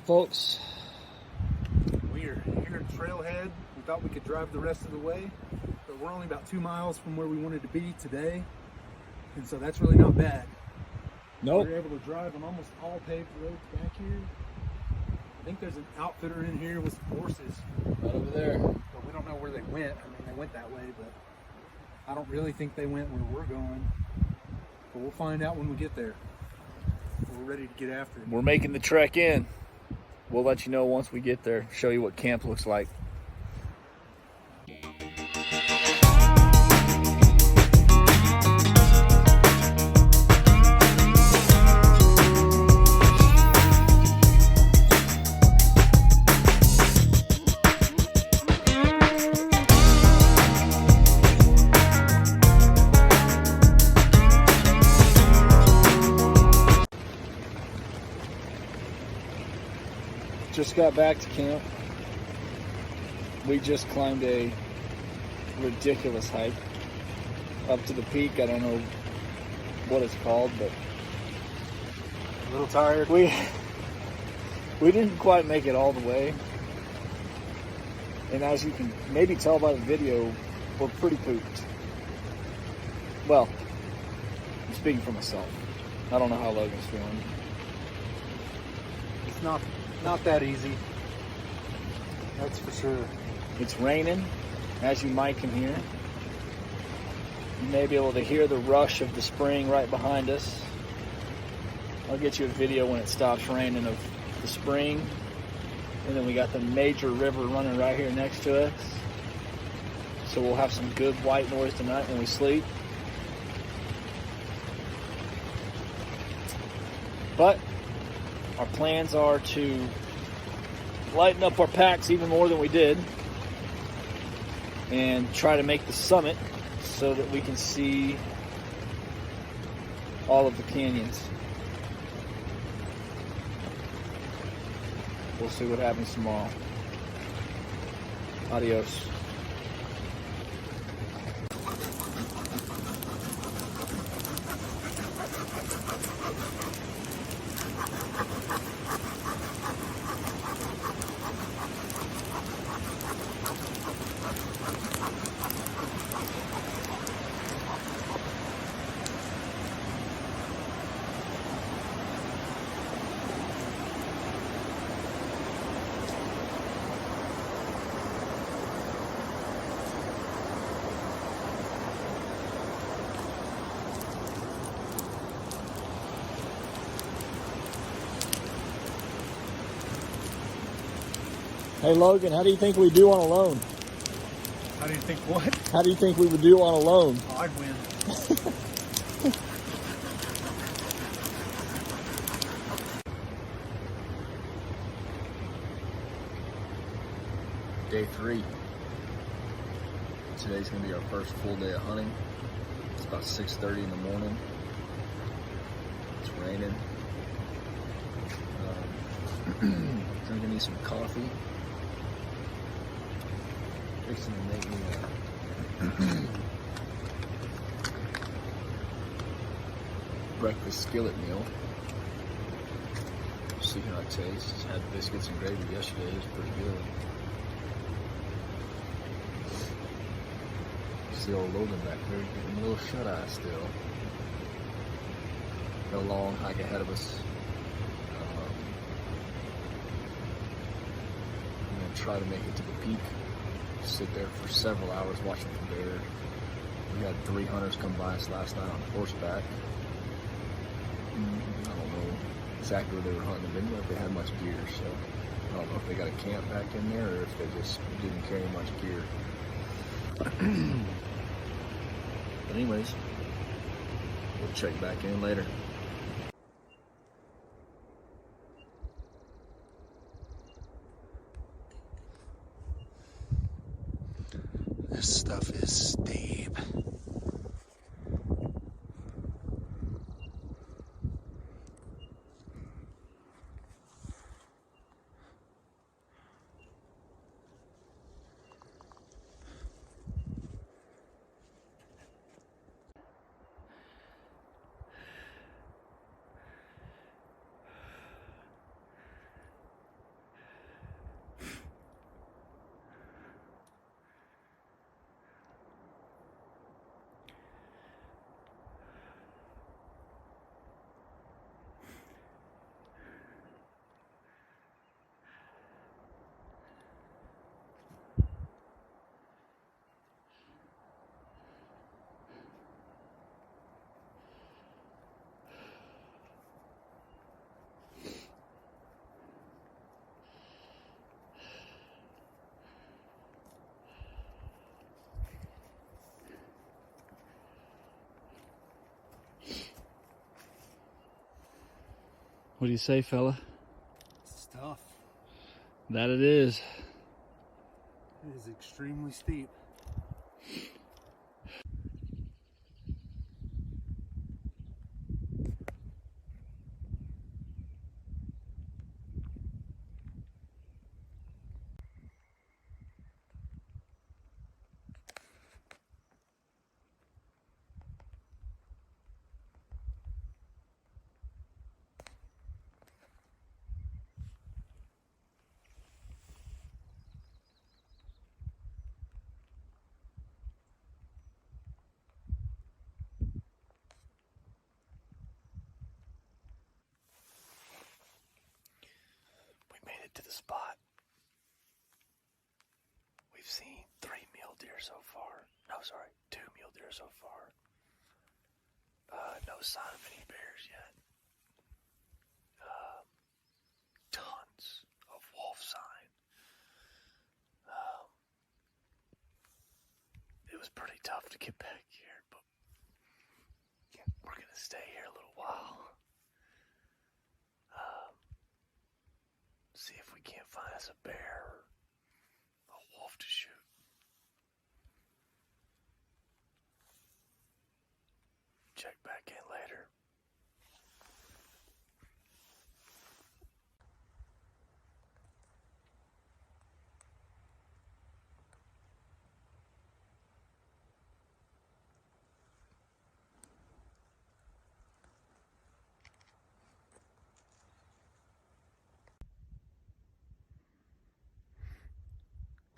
right, folks. We are here at Trailhead. We thought we could drive the rest of the way, but we're only about 2 miles from where we wanted to be today, and so that's really not bad. Nope. We're able to drive on almost all paved roads back here. I think there's an outfitter in here with some horses. Right over there. But we don't know where they went. I mean, they went that way, but I don't really think they went where we're going. But we'll find out when we get there. We're ready to get after it. We're making the trek in. We'll let you know once we get there, show you what camp looks like. Just got back to camp. We just climbed a ridiculous hike up to the peak. I don't know what it's called, but A little tired. we didn't quite make it all the way. And as you can maybe tell by the video, we're pretty pooped. Well, I'm speaking for myself. I don't know how Logan's feeling. It's not that easy. That's for sure. It's raining, as you might can hear. You may be able to hear the rush of the spring right behind us. I'll get you a video when it stops raining of the spring. And then we got the major river running right here next to us. So we'll have some good white noise tonight when we sleep. But our plans are to lighten up our packs even more than we did and try to make the summit so that we can see all of the canyons. We'll see what happens tomorrow. Adios. Hey Logan, how do you think we do on a loan? How do you think what? How do you think we would do on a loan? Oh, I'd win. Day 3. Today's going to be our first full day of hunting. It's about 6:30 in the morning. It's raining. Drinking me some coffee. Fixing to make me a breakfast skillet meal. See how it tastes. Just had biscuits and gravy yesterday. It was pretty good. See old Logan back there, getting a little shut-eye still. Got a long hike ahead of us. I'm gonna try to make it to the peak. Sit there for several hours watching the bear. We had 3 hunters come by us last night on horseback. I don't know exactly where they were hunting. They didn't know if they had much gear, so I don't know if they got a camp back in there or if they just didn't carry much gear. But anyways, we'll check back in later. This stuff is steep. What do you say, fella? It's tough. That it is. It is extremely steep. Made it to the spot. We've seen 3 mule deer so far. No, sorry, 2 mule deer so far. No sign of any bears yet. Tons of wolf sign. It was pretty tough to get back here, but we're gonna stay here a little while. See if we can't find us a bear or a wolf to shoot. Check back in later.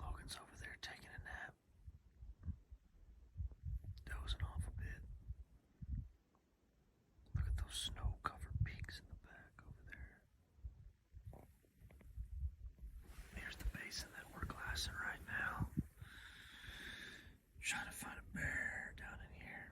Logan's over there taking a nap, dozing off a bit. Look at those snow-covered peaks in the back over there. Here's the basin that we're glassing right now. Trying to find a bear down in here.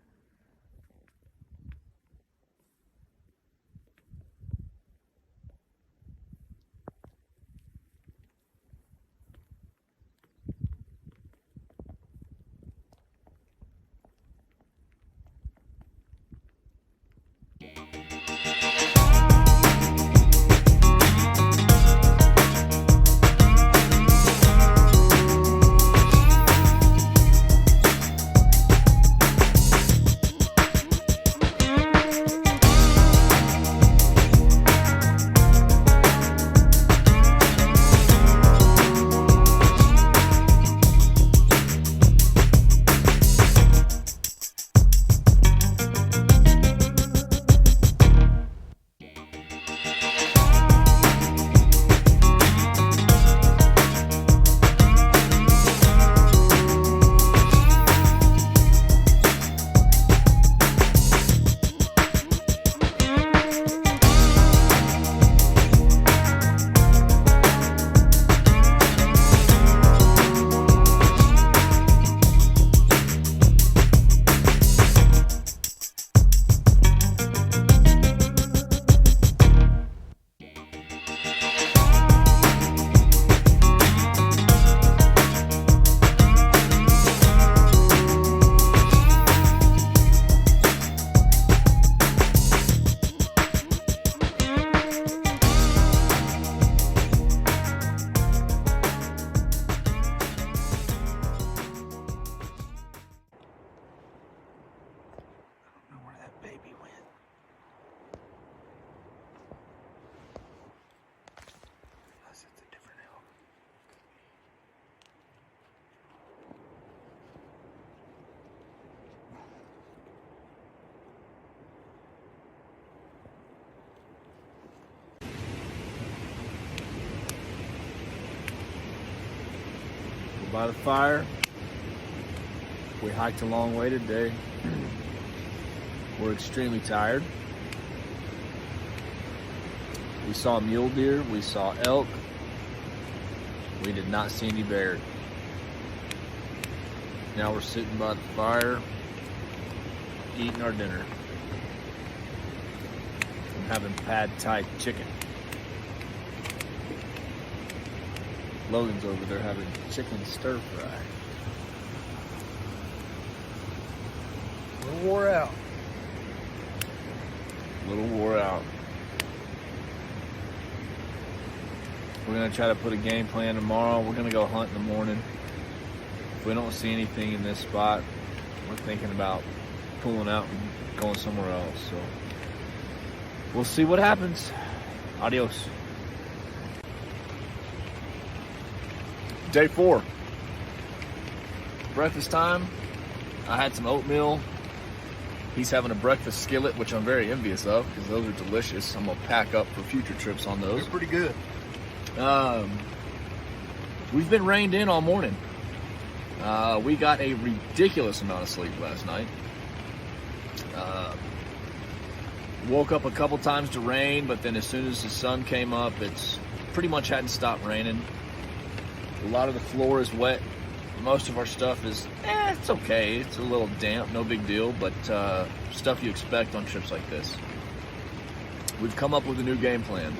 By the fire. We hiked a long way today. We're extremely tired. We saw mule deer, we saw elk. We did not see any bear. Now we're sitting by the fire, eating our dinner. I'm having pad thai chicken. Logan's over there having chicken stir fry. A little wore out. A little wore out. We're gonna try to put a game plan tomorrow. We're gonna go hunt in the morning. If we don't see anything in this spot, we're thinking about pulling out and going somewhere else. So we'll see what happens. Adios. Day 4. Breakfast time. I had some oatmeal. He's having a breakfast skillet, which I'm very envious of because those are delicious. I'm gonna pack up for future trips on those. They're pretty good. We've been rained in all morning. We got a ridiculous amount of sleep last night. Woke up a couple times to rain, but then as soon as the sun came up, it's pretty much hadn't stopped raining. A lot of the floor is wet. Most of our stuff is, it's okay. It's a little damp, no big deal, but stuff you expect on trips like this. We've come up with a new game plan.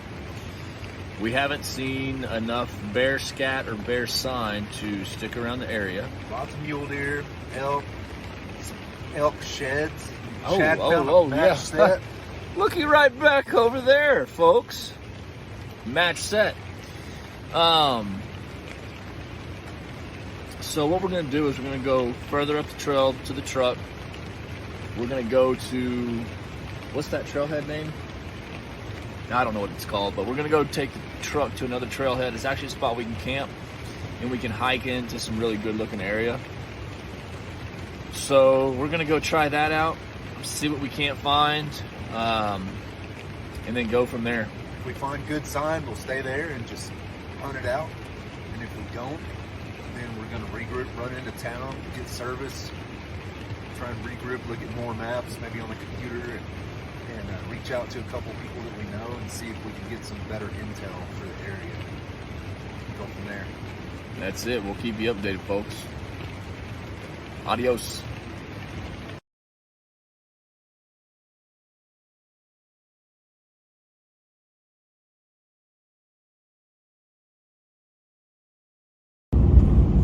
We haven't seen enough bear scat or bear sign to stick around the area. Lots of mule deer, elk, some elk sheds. Yeah. Set. Looky right back over there, folks. Match set. So what we're going to do is we're going to go further up the trail to the truck. We're going to go to, what's that trailhead name? I don't know what it's called, but we're going to go take the truck to another trailhead. It's actually a spot we can camp and we can hike into some really good looking area. So we're going to go try that out, see what we can't find, and then go from there. If we find good sign, we'll stay there and just hunt it out. And if we don't, then we're going to regroup, run into town, get service, try and regroup, look at more maps, maybe on the computer, and reach out to a couple people that we know and see if we can get some better intel for the area. Go from there. That's it. We'll keep you updated, folks. Adios.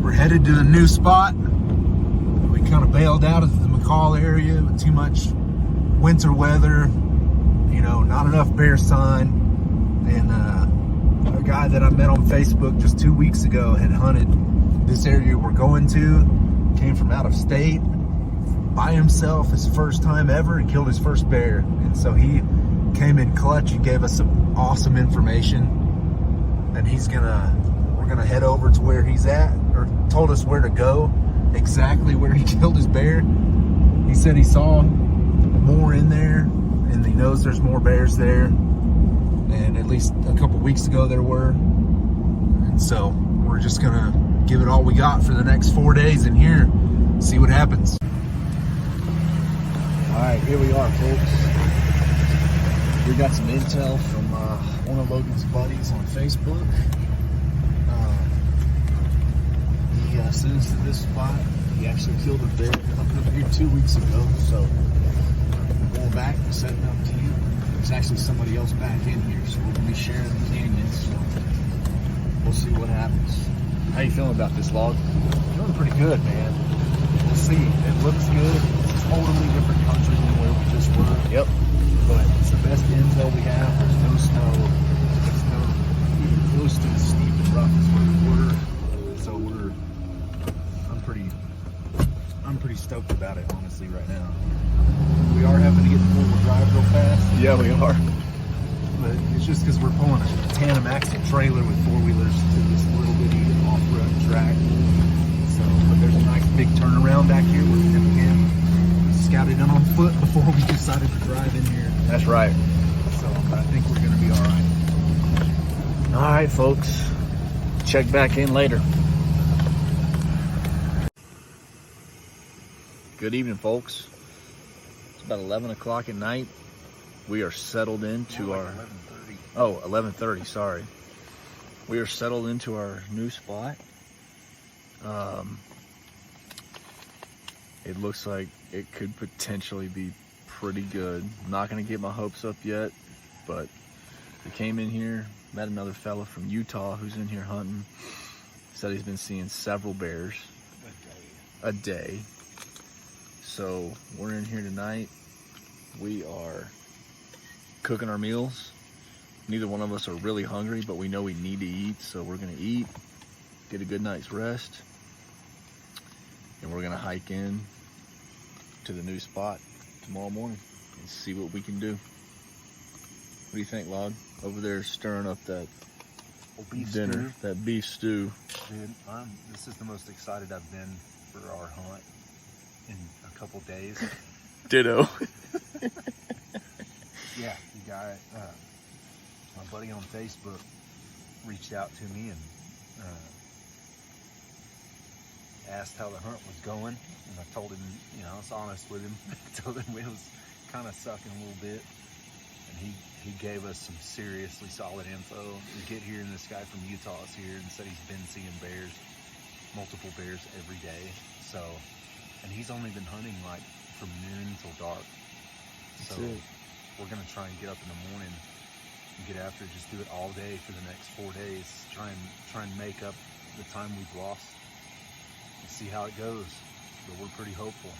We're headed to a new spot. We kind of bailed out of the McCall area with too much winter weather, not enough bear sign. And a guy that I met on Facebook just 2 weeks ago had hunted this area we're going to, came from out of state by himself, his first time ever, and killed his first bear. And so he came in clutch and gave us some awesome information. And we're gonna head over to where he's at, or told us where to go, exactly where he killed his bear. He said he saw more in there, and he knows there's more bears there, and at least a couple weeks ago there were. And so we're just gonna give it all we got for the next 4 days in here, see what happens. All right, here we are, folks. We got some intel from one of Logan's buddies on Facebook. He sent us to this spot. He actually killed a bear up here 2 weeks ago, so we're going back and setting up camp. There's actually somebody else back in here, so we'll be sharing the canyon, so we'll see what happens. How you feeling about this log? Doing pretty good, man. We'll see. It looks good. It's a totally different country than where we just were. Yep. But it's the best intel we have. There's no snow. It's no even close to as steep and rough as where we were. So I'm pretty stoked about it, honestly, right now. We are having to get the four-wheel drive real fast. Yeah, we are. But it's just because we're pulling a tandem axle trailer with four-wheelers to this little bitty off-road track. So, but there's a nice big turnaround back here where we can scout it in on foot before we decided to drive in here. That's right. So, but I think we're going to be all right. All right, folks. Check back in later. Good evening, folks. It's about 11 o'clock at night. We are settled into our... 11:30. Oh, 11:30, sorry. We are settled into our new spot. It looks like it could potentially be pretty good. I'm not going to get my hopes up yet, but we came in here, met another fella from Utah who's in here hunting. Said he's been seeing several bears a day. So we're in here tonight. We are cooking our meals. Neither one of us are really hungry, but we know we need to eat, so we're gonna eat, get a good night's rest, and we're gonna hike in to the new spot tomorrow morning and see what we can do. What do you think, Log? Over there stirring up that beef dinner, stew. that beef stew. Dude, this is the most excited I've been for our hunt in a couple days. Ditto. Yeah, the guy, my buddy on Facebook reached out to me and asked how the hunt was going, and I told him, you know, I was honest with him. I told him it was kind of sucking a little bit, and he gave us some seriously solid info. We get here, and this guy from Utah is here and said he's been seeing bears, multiple bears every day. So, and he's only been hunting like from noon till dark. So we're gonna try and get up in the morning and get after it. Just do it all day for the next 4 days. Try and make up the time we've lost. And see how it goes, but we're pretty hopeful.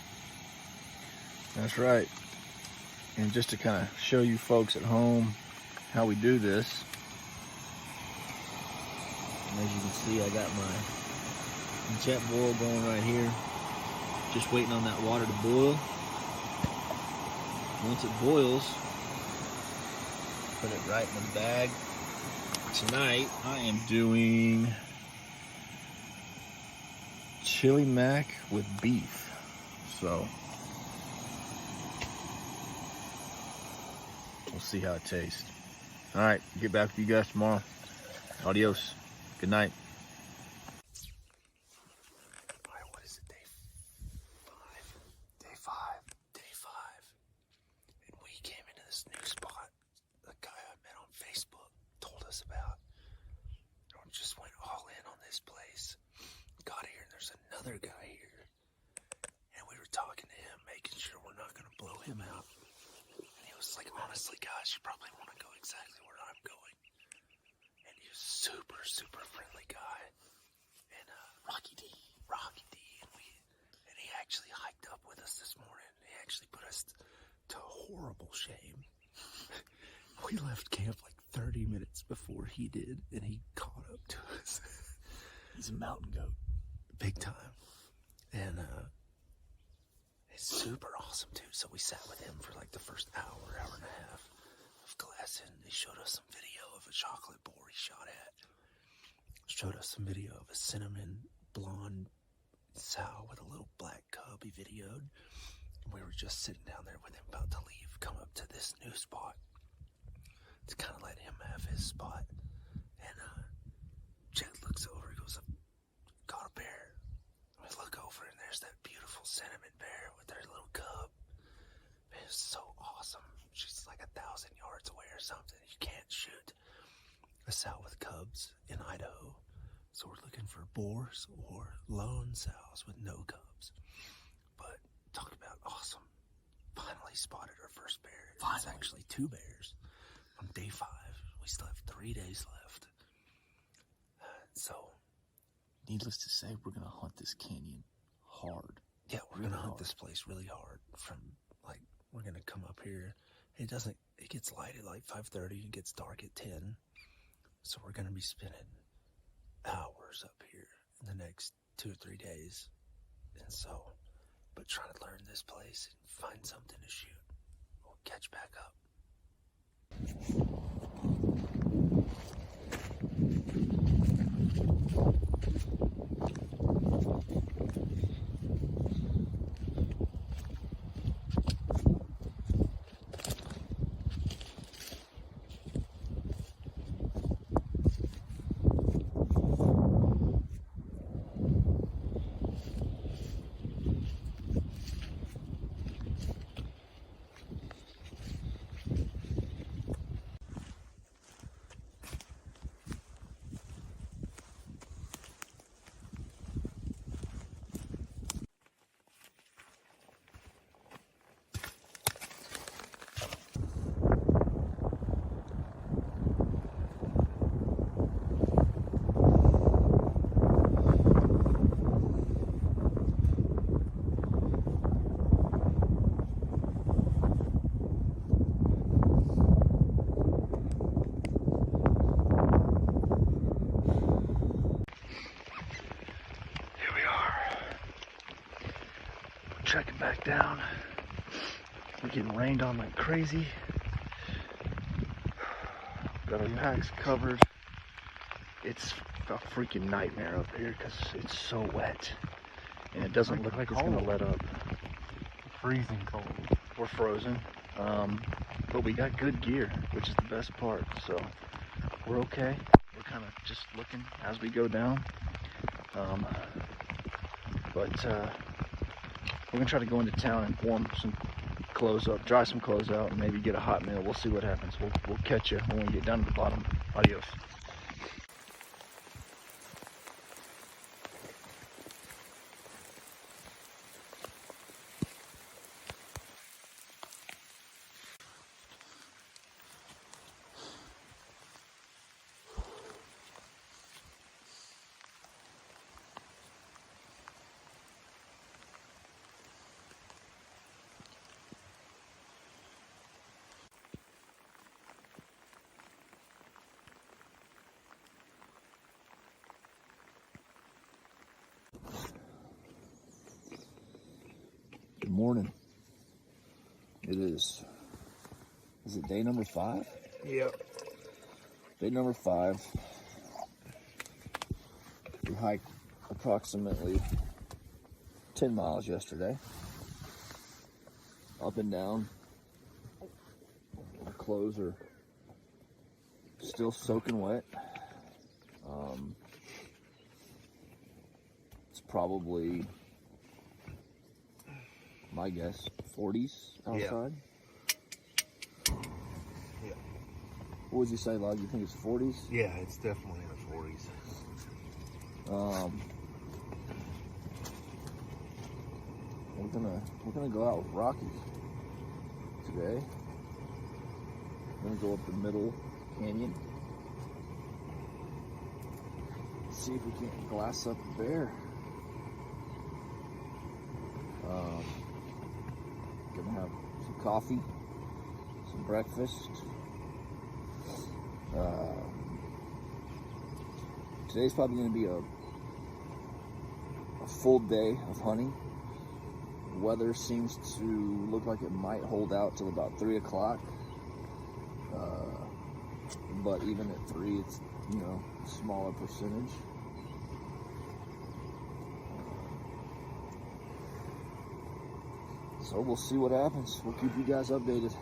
That's right. And just to kind of show you folks at home how we do this, and as you can see, I got my jet boil going right here, just waiting on that water to boil. Once it boils, put it right in the bag. Tonight I am doing chili mac with beef. So we'll see how it tastes. All right, get back with you guys tomorrow. Adios. Good night. All right, what is it, day 5? Day 5. And we came into this new spot the guy I met on Facebook told us about. And we just went all in on this place. Got here, and there's another guy here. And we were talking to him, making sure we're not going to blow him out. And he was like, honestly, guys, you probably want to go exactly where I'm going. And he was super, super friendly guy. And Rocky D. And he actually hiked up with us this morning. He actually put us to horrible shame. We left camp like 30 minutes before he did, and he caught up to us. He's a mountain goat. Big time. And he's super awesome too. So we sat with him for like the first hour and a half of class, and he showed us some video of a chocolate boar he shot at. Showed us some video of a cinnamon blonde sow with a little black cub he videoed. And we were just sitting down there with him about to leave, come up to this new spot to kind of let him have his spot. And Jed looks over, he goes, got a bear. We look over, and there's that beautiful cinnamon bear with her little cub. Man, it's so awesome. She's like 1,000 yards away or something. You can't shoot a sow with cubs in Idaho. So we're looking for boars or lone sows with no cubs. But talk about awesome. Finally spotted our first bear. It's actually 2 bears on day 5. We still have 3 days left. So Needless to say, we're gonna hunt this canyon hard. yeah, we're gonna hunt this place really hard. From like, we're gonna come up here. It gets light at like 5:30 and gets dark at 10. So we're gonna be spending hours up here in the next 2 or 3 days. And so, but trying to learn this place and find something to shoot. We'll catch back up. down. We're getting rained on like crazy. Got our packs covered. It's a freaking nightmare up here because it's so wet. And it doesn't look like it's going to let up. Freezing cold. We're frozen. But we got good gear, which is the best part. So we're okay. We're kind of just looking as we go down. But we're going to try to go into town and warm some clothes up, dry some clothes out, and maybe get a hot meal. We'll see what happens. We'll catch you when we get down to the bottom. Adios. Good morning. Is it day number 5? Yep. Day number 5. We hiked approximately 10 miles yesterday. Up and down. Our clothes are still soaking wet. It's probably, my guess, 40s outside. Yeah. What would you say, Log? You think it's 40s? Yeah, it's definitely in the 40s. We're gonna go out with Rocky today. We're gonna go up the middle canyon. See if we can't glass up a bear. Gonna have some coffee, some breakfast. Today's probably gonna be a full day of hunting. The weather seems to look like it might hold out till about 3 o'clock. But even at 3, it's, smaller percentage. So we'll see what happens. We'll keep you guys updated.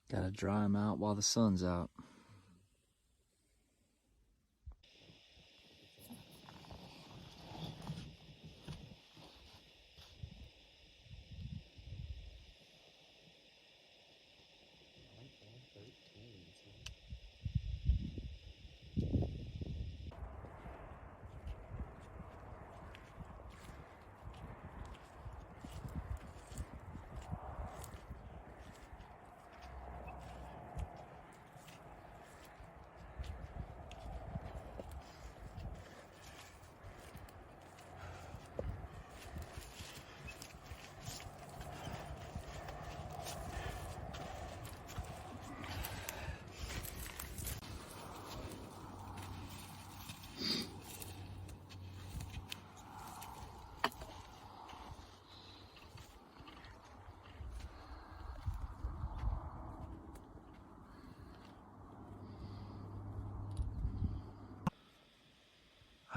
Gotta dry them out while the sun's out.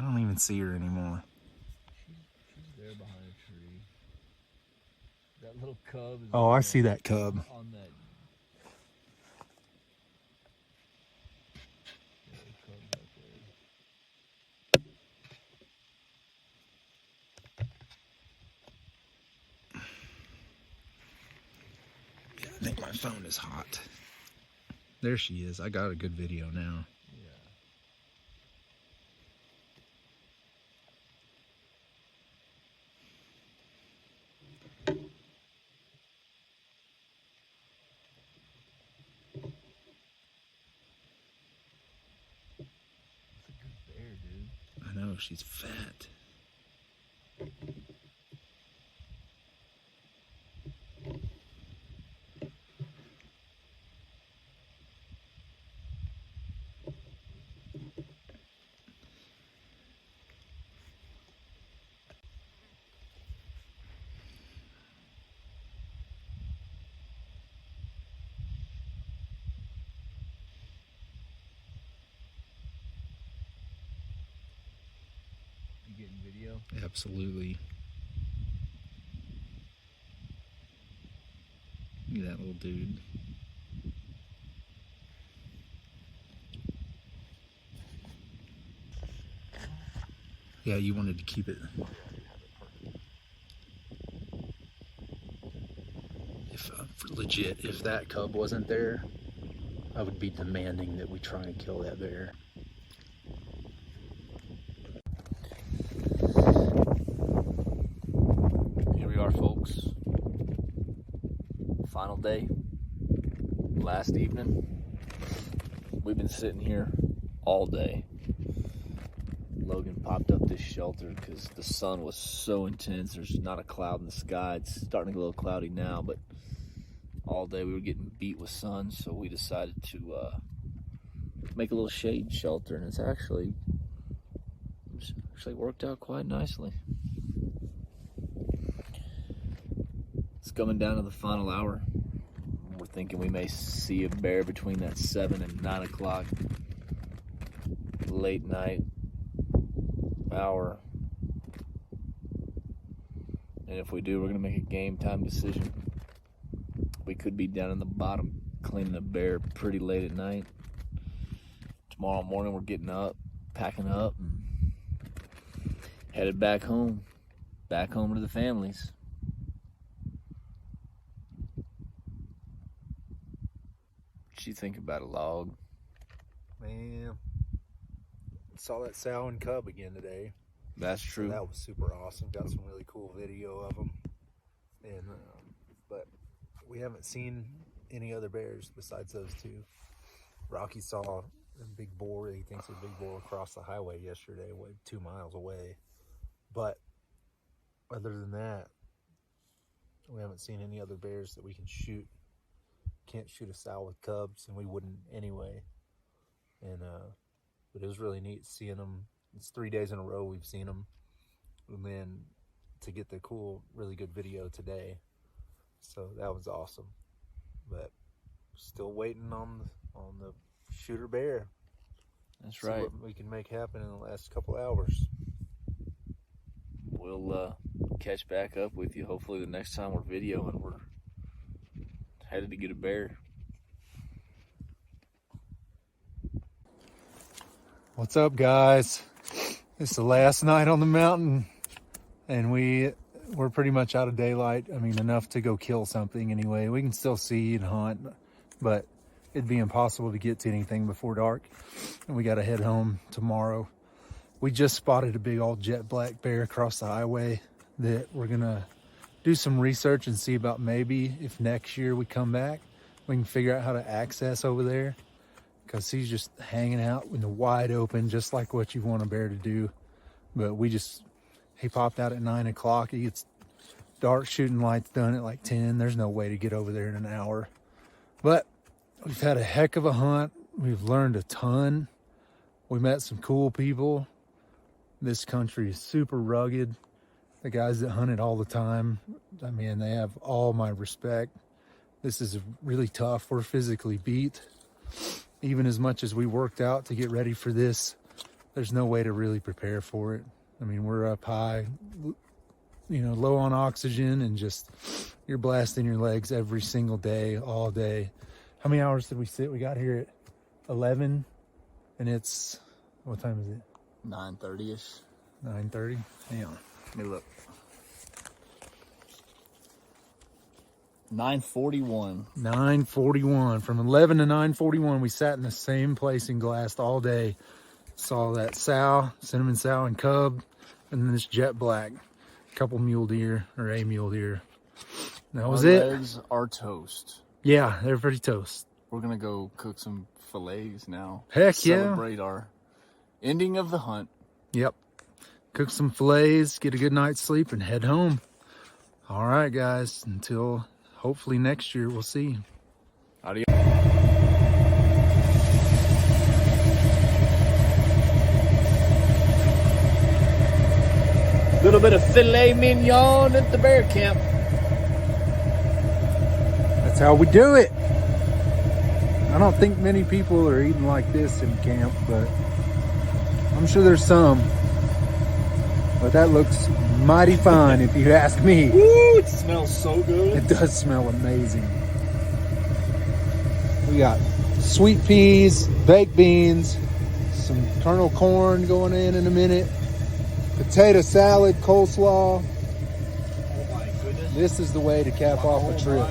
I don't even see her anymore. She's there behind a tree. That little cub is Oh, I see that cub. on that. Yeah, the cub's up there. Yeah, I think my phone is hot. There she is. I got a good video now. Yeah. That's a good bear, dude. I know, she's fat. You getting video? Absolutely. Look at that little dude. Yeah, you wanted to keep it. If legit, if that cub wasn't there, I would be demanding that we try and kill that bear. Here we are, folks. Final day. Last evening. We've been sitting here all day. Logan popped up this shelter because the sun was so intense. There's not a cloud in the sky. It's starting to get a little cloudy now, but all day we were getting beat with sun, so we decided to make a little shade shelter, and it's actually worked out quite nicely. It's coming down to the final hour. We're thinking we may see a bear between that 7 and 9 o'clock late night hour. And if we do, we're gonna make a game time decision. We could be down in the bottom cleaning a bear pretty late at night. Tomorrow morning we're getting up, packing up, and headed back home to the families. What you think about a log? Man, saw that sow and cub again today. That's true. So that was super awesome. Got some really cool video of them. And but we haven't seen any other bears besides those two. Rocky saw a big boar. He thinks a big boar across the highway yesterday, 2 miles away. But other than that, we haven't seen any other bears that we can shoot. Can't shoot a sow with cubs, and we wouldn't anyway. And but it was really neat seeing them. It's 3 days in a row we've seen them, and then to get the cool, really good video today. So that was awesome. But still waiting on the shooter bear. That's See right. what we can make happen in the last couple hours. We'll catch back up with you hopefully the next time we're videoing. We're headed to get a bear. What's up, guys? It's the last night on the mountain, and we're pretty much out of daylight. I mean, enough to go kill something anyway. We can still see and hunt, but it'd be impossible to get to anything before dark, and we got to head home tomorrow. We just spotted a big old jet black bear across the highway that we're gonna do some research and see about. Maybe if next year we come back, we can figure out how to access over there, because he's just hanging out in the wide open, just like what you want a bear to do. But he popped out at 9 o'clock. He gets dark shooting lights done at like 10. There's no way to get over there in an hour. But we've had a heck of a hunt. We've learned a ton. We met some cool people. This country is super rugged. The guys that hunt it all the time, I mean, they have all my respect. This is really tough. We're physically beat. Even as much as we worked out to get ready for this, there's no way to really prepare for it. I mean, we're up high, you know, low on oxygen, and just you're blasting your legs every single day, all day. How many hours did we sit? We got here at 11, and it's, what time is it? 9:30ish. 9:30. Hang on, Let me look. 9:41. 9:41. From 11 to 9:41, we sat in the same place and glassed all day. Saw that sow, cinnamon sow and cub, and then this jet black. A couple mule deer, or a mule deer. That was it. Legs are toast. Yeah, they're pretty toast. We're gonna go cook some fillets now. Heck yeah. Celebrate our ending of the hunt. Yep. Cook some fillets, get a good night's sleep, and head home. All right, guys. Until hopefully next year, we'll see. Adios. Little bit of filet mignon at the bear camp. That's how we do it. I don't think many people are eating like this in camp, but I'm sure there's some. But that looks mighty fine if you ask me. Woo, it smells so good. It does smell amazing. We got sweet peas, baked beans, some kernel corn going in a minute, potato salad, coleslaw. Oh my goodness. This is the way to cap off a trip.